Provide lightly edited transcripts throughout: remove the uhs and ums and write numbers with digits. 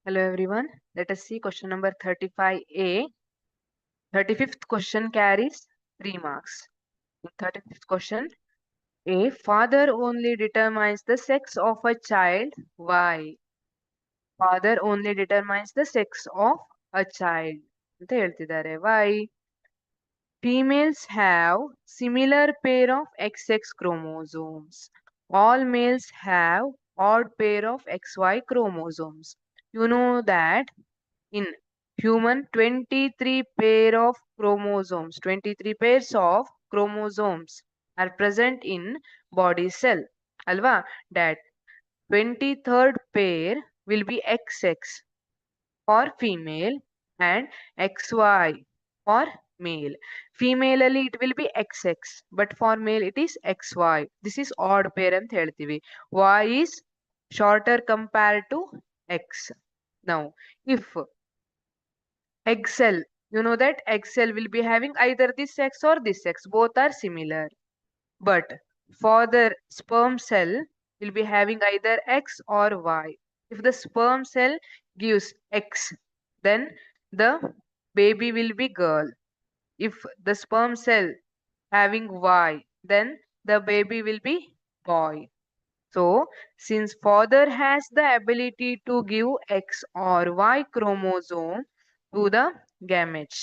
Hello everyone. Let us see question number 35A. 35th question carries 3 marks. In 35th question, A. Father only determines the sex of a child. Why? Father only determines the sex of a child. ಅಂತ ಹೇಳ್ತಿದ್ದಾರೆ. Why? Females have similar pair of XX chromosomes. All males have odd pair of XY chromosomes. You know that in human 23 pair of chromosomes, 23 pairs of chromosomes are present in body cell. Alva, that 23rd pair will be XX for female and XY for male. Female ಅಲ್ಲಿ it will be XX, but for male it is XY. This is odd pair ಅಂತ ಹೇಳ್ತೀವಿ. Y is shorter compared to X. Now, if egg cell, you know that egg cell will be having either this sex or this sex, both are similar. But for the sperm cell will be having either X or Y. If the sperm cell gives X, then the baby will be girl. If the sperm cell having Y, then the baby will be boy. So, since father has the ability to give X or Y chromosome to the gametes,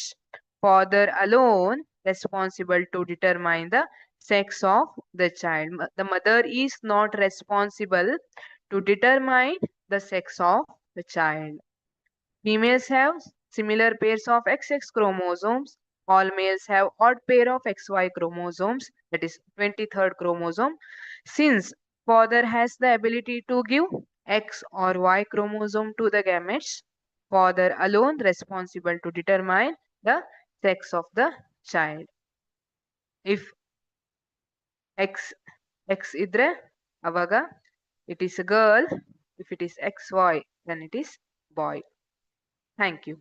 father alone responsible to determine the sex of the child. The mother is not responsible to determine the sex of the child. Females have similar pairs of XX chromosomes. All males have odd pair of XY chromosomes, that is 23rd chromosome. Since father has the ability to give X or Y chromosome to the gametes, father alone responsible to determine the sex of the child. If X idre, avaga it is a girl. If it is XY, then it is boy. Thank you.